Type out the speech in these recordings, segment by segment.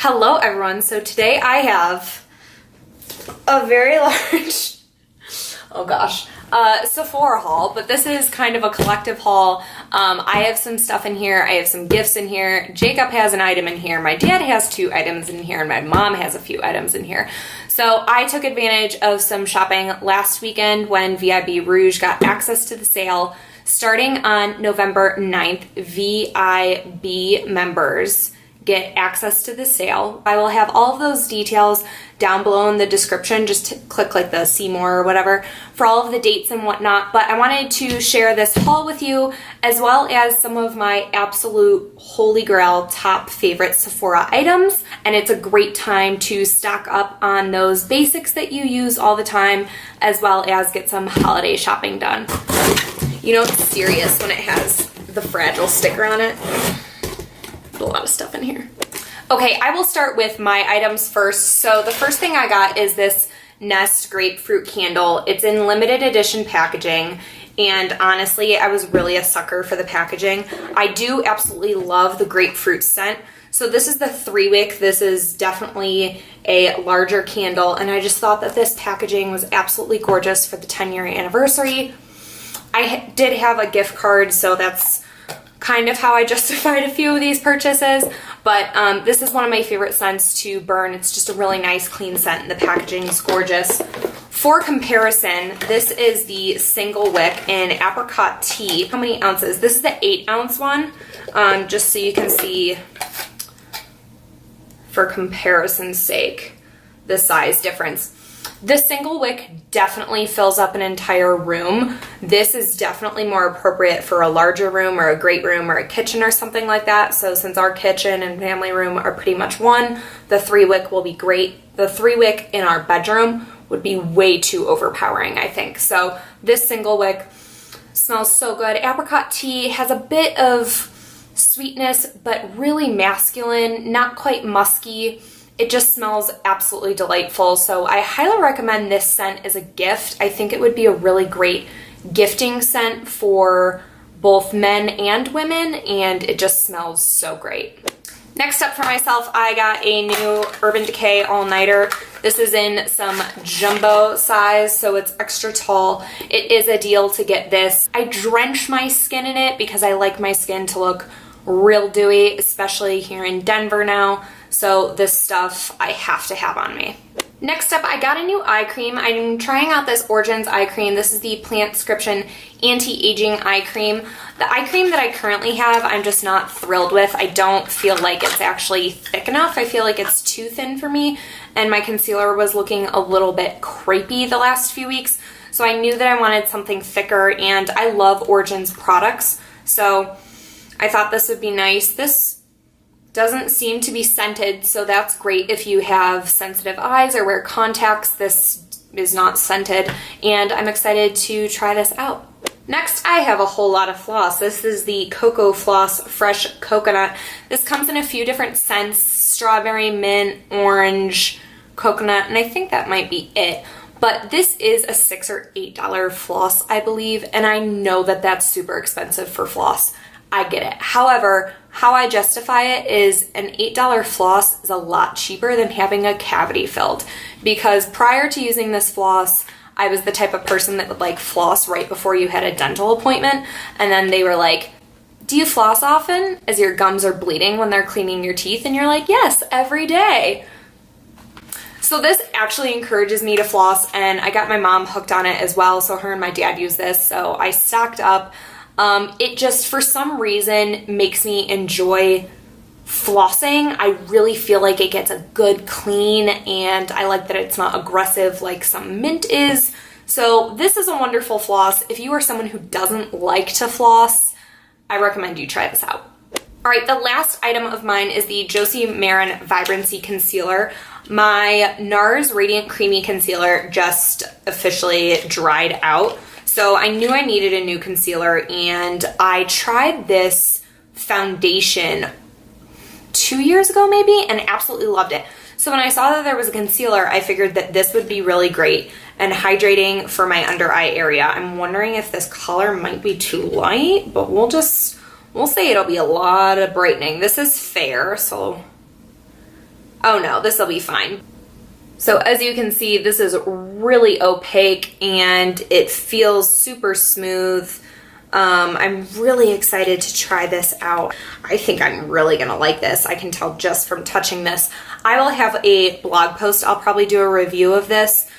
Hello everyone, so today I have a very large, Sephora haul, but this is kind of a collective haul. I have some stuff in here, I have some gifts in here, Jacob has an item in here, my dad has 2 items in here, and my mom has a few items in here. So I took advantage of some shopping last weekend when VIB Rouge got access to the sale. Starting on November 9th, VIB members get access to the sale. I will have all of those details down below in the description. Just click like the see more or whatever for all of the dates and whatnot. But I wanted to share this haul with you, as well as some of my absolute holy grail top favorite Sephora items. And it's a great time to stock up on those basics that you use all the time, as well as get some holiday shopping done. You know it's serious when it has the fragile sticker on it. A lot of stuff in here. Okay, I will start with my items first. So the first thing I got is this Nest grapefruit candle. It's in limited edition packaging, and honestly, I was really a sucker for the packaging. I do absolutely love the grapefruit scent. So this is the 3-wick. This is definitely a larger candle, and I just thought that this packaging was absolutely gorgeous for the 10-year anniversary. I did have a gift card, so that's kind of how I justified a few of these purchases, but this is one of my favorite scents to burn. It's just a really nice clean scent, and the packaging is gorgeous. For comparison, this is the single wick in apricot tea. How many ounces? This is the 8-ounce one, just so you can see for comparison's sake the size difference. This single wick definitely fills up an entire room. This is definitely more appropriate for a larger room or a great room or a kitchen or something like that. So since our kitchen and family room are pretty much one, the 3-wick will be great. The 3-wick in our bedroom would be way too overpowering, I think. So this single wick smells so good. Apricot tea has a bit of sweetness, but really masculine, not quite musky. It just smells absolutely delightful, so I highly recommend this scent as a gift. I think it would be a really great gifting scent for both men and women, and it just smells so great. Next up for myself, I got a new Urban Decay all-nighter. This is in some jumbo size, so it's extra tall. It is a deal to get this. I drench my skin in it because I like my skin to look real dewy, especially here in Denver now. So this stuff I have to have on me. Next up, I got a new eye cream. I'm trying out this Origins eye cream. This is the Plant-Scription Anti-Aging Eye Cream. The eye cream that I currently have, I'm just not thrilled with. I don't feel like it's actually thick enough. I feel like it's too thin for me, and my concealer was looking a little bit crepey the last few weeks. So I knew that I wanted something thicker, and I love Origins products. So I thought this would be nice. This doesn't seem to be scented, so that's great if you have sensitive eyes or wear contacts. This is not scented, and I'm excited to try this out. Next, I have a whole lot of floss. This is the Cocoa Floss Fresh Coconut. This comes in a few different scents: strawberry, mint, orange, coconut, and I think that might be it. But this is a $6 or $8 floss, I believe, and I know that that's super expensive for floss. I get it. However, how I justify it is an $8 floss is a lot cheaper than having a cavity filled, because prior to using this floss, I was the type of person that would like floss right before you had a dental appointment, and then they were like, do you floss often? As your gums are bleeding when they're cleaning your teeth, and you're like, yes, every day. So this actually encourages me to floss, and I got my mom hooked on it as well, so her and my dad use this, so I stocked up. It just, for some reason, makes me enjoy flossing. I really feel like it gets a good clean, and I like that it's not aggressive like some mint is. So this is a wonderful floss. If you are someone who doesn't like to floss, I recommend you try this out. All right, the last item of mine is the Josie Maran Vibrancy Concealer. My NARS Radiant Creamy Concealer just officially dried out. So I knew I needed a new concealer, and I tried this foundation 2 years ago maybe, and absolutely loved it. So when I saw that there was a concealer, I figured that this would be really great and hydrating for my under eye area. I'm wondering if this color might be too light, but we'll say it'll be a lot of brightening. This is fair, so oh no, this will be fine. So as you can see, this is really opaque and it feels super smooth. I'm really excited to try this out. I think I'm really gonna like this. I can tell just from touching this. I will have a blog post. I'll probably do a review of this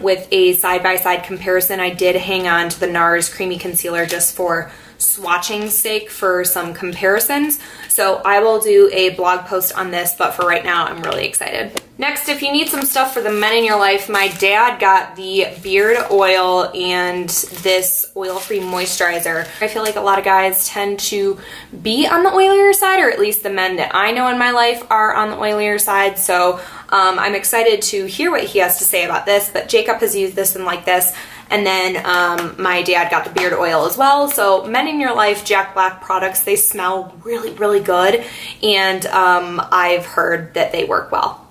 with a side-by-side comparison. I did hang on to the NARS Creamy Concealer just for swatching's sake for some comparisons. So I will do a blog post on this, but for right now, I'm really excited. Next, if you need some stuff for the men in your life, my dad got the beard oil and this oil-free moisturizer. I feel like a lot of guys tend to be on the oilier side, or at least the men that I know in my life are on the oilier side. So I'm excited to hear what he has to say about this, but Jacob has used this and liked this. And then my dad got the beard oil as well. So men in your life, Jack Black products, they smell really, really good. And I've heard that they work well.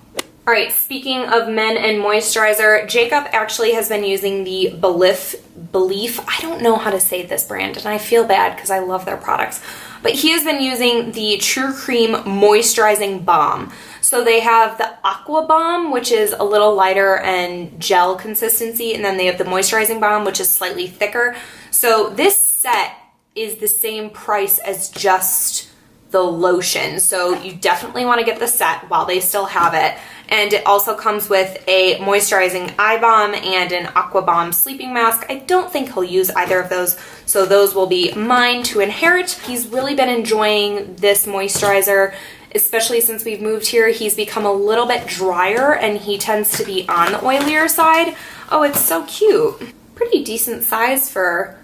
All right, speaking of men and moisturizer, Jacob actually has been using the Belief. I don't know how to say this brand, and I feel bad because I love their products. But he has been using the True Cream Moisturizing Balm. So they have the Aqua Balm, which is a little lighter and gel consistency, and then they have the Moisturizing Balm, which is slightly thicker. So this set is the same price as just the lotion. So you definitely want to get the set while they still have it. And it also comes with a moisturizing eye balm and an Aqua Balm sleeping mask. I don't think he'll use either of those, so those will be mine to inherit. He's really been enjoying this moisturizer, especially since we've moved here. He's become a little bit drier and he tends to be on the oilier side. Oh, it's so cute. Pretty decent size for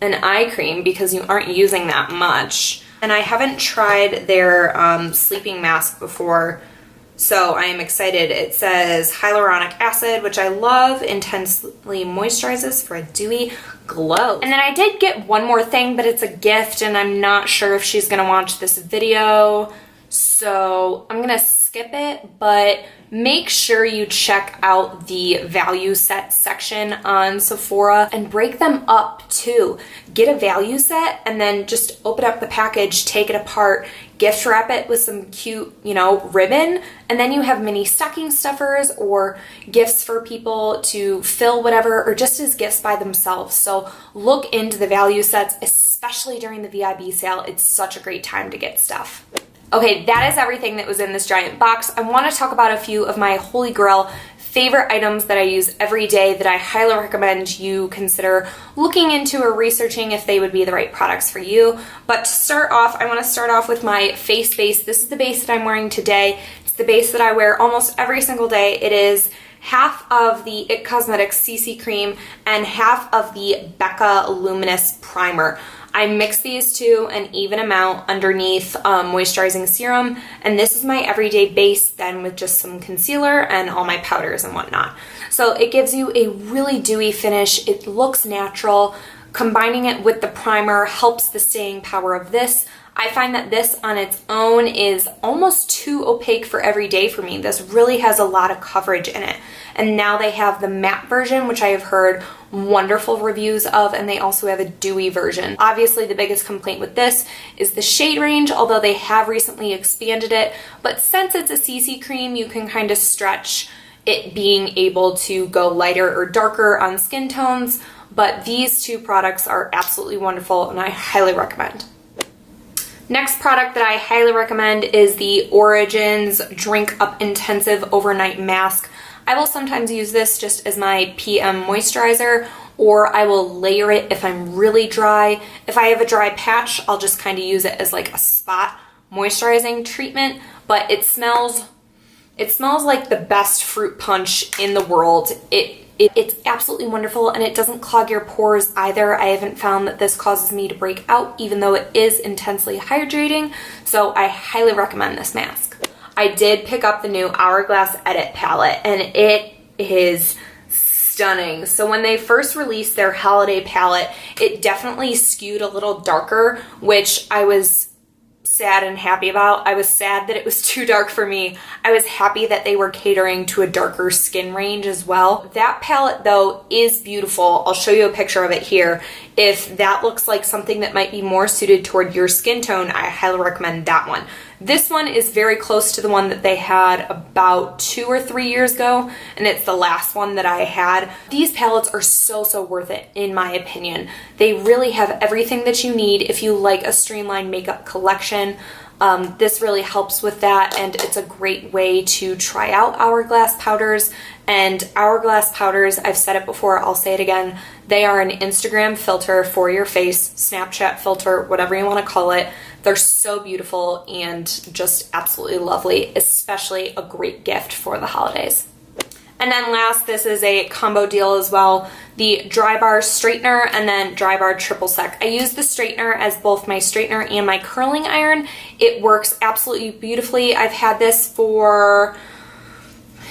an eye cream because you aren't using that much. And I haven't tried their sleeping mask before, so I am excited. It says hyaluronic acid, which I love, intensely moisturizes for a dewy glow. And then I did get one more thing, but it's a gift and I'm not sure if she's gonna watch this video, so I'm gonna skip it, but make sure you check out the value set section on Sephora and break them up too. Get a value set and then just open up the package, take it apart, gift wrap it with some cute, ribbon, and then you have mini stocking stuffers or gifts for people to fill whatever, or just as gifts by themselves. So look into the value sets, especially during the VIB sale. It's such a great time to get stuff. Okay, that is everything that was in this giant box. I want to talk about a few of my holy grail favorite items that I use every day that I highly recommend you consider looking into or researching if they would be the right products for you. But to start off, I want to start off with my face base. This is the base that I'm wearing today. It's the base that I wear almost every single day. It is half of the IT Cosmetics CC Cream and half of the Becca Luminous Primer. I mix these two an even amount underneath moisturizing serum, and this is my everyday base then with just some concealer and all my powders and whatnot. So it gives you a really dewy finish. It looks natural. Combining it with the primer helps the staying power of this. I find that this on its own is almost too opaque for every day for me. This really has a lot of coverage in it. And now they have the matte version, which I have heard wonderful reviews of, and they also have a dewy version. Obviously, the biggest complaint with this is the shade range, although they have recently expanded it. But since it's a CC cream, you can kind of stretch it being able to go lighter or darker on skin tones. But these two products are absolutely wonderful, and I highly recommend. Next product that I highly recommend is the Origins Drink Up Intensive Overnight Mask. I will sometimes use this just as my PM moisturizer, or I will layer it if I'm really dry. If I have a dry patch, I'll just kind of use it as like a spot moisturizing treatment, but it smells like the best fruit punch in the world. It's absolutely wonderful, and it doesn't clog your pores either. I haven't found that this causes me to break out, even though it is intensely hydrating, so I highly recommend this mask. I did pick up the new Hourglass Edit palette, and it is stunning. So when they first released their holiday palette, it definitely skewed a little darker, which I was sad and happy about. I was sad that it was too dark for me. I was happy that they were catering to a darker skin range as well. That palette though is beautiful. I'll show you a picture of it here. If that looks like something that might be more suited toward your skin tone, I highly recommend that one. This one is very close to the one that they had about 2 or 3 years ago, and it's the last one that I had. These palettes are so worth it, in my opinion. They really have everything that you need if you like a streamlined makeup collection. This really helps with that, and it's a great way to try out Hourglass powders. And Hourglass powders, I've said it before, I'll say it again, they are an Instagram filter for your face, Snapchat filter, whatever you want to call it. They're so beautiful and just absolutely lovely, especially a great gift for the holidays. And then last, this is a combo deal as well, the Dry Bar Straightener and then Dry Bar Triple Sec. I use the straightener as both my straightener and my curling iron. It works absolutely beautifully. I've had this for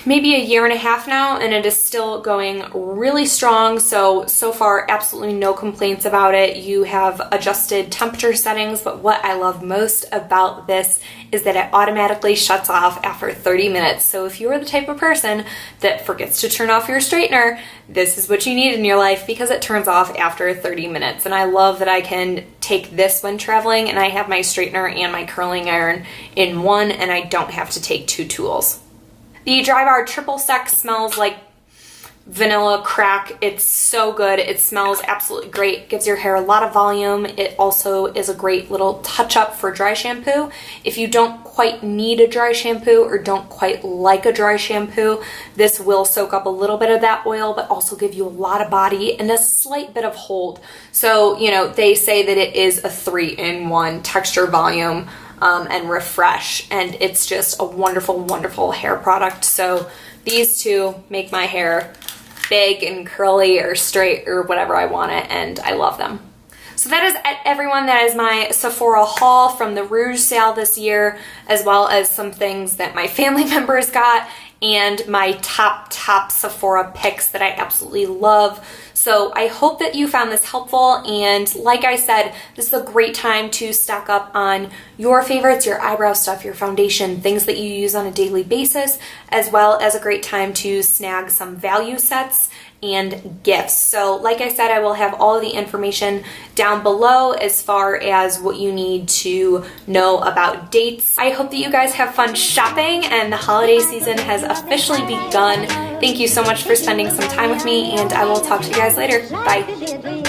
maybe 1.5 years now, and it is still going really strong. So far, absolutely no complaints about it. You have adjusted temperature settings, but what I love most about this is that it automatically shuts off after 30 minutes. So if you are the type of person that forgets to turn off your straightener, this is what you need in your life, because it turns off after 30 minutes. And I love that I can take this when traveling, and I have my straightener and my curling iron in one, and I don't have to take 2 tools. The Dry Bar Triple Sec smells like vanilla crack. It's so good. It smells absolutely great. Gives your hair a lot of volume. It also is a great little touch-up for dry shampoo. If you don't quite need a dry shampoo or don't quite like a dry shampoo, this will soak up a little bit of that oil, but also give you a lot of body and a slight bit of hold. So, you know, they say that it is a 3-in-1 texture, volume, and refresh, and it's just a wonderful hair product. So these two make my hair big and curly or straight or whatever I want it, and I love them. So that is it, everyone. That is my Sephora haul from the Rouge sale this year, as well as some things that my family members got and my top Sephora picks that I absolutely love. So I hope that you found this helpful, and like I said, this is a great time to stock up on your favorites, your eyebrow stuff, your foundation, things that you use on a daily basis, as well as a great time to snag some value sets and gifts. So like I said, I will have all of the information down below as far as what you need to know about dates. I hope that you guys have fun shopping, and the holiday season has officially begun. Thank you so much for spending some time with me, and I will talk to you guys later. Bye.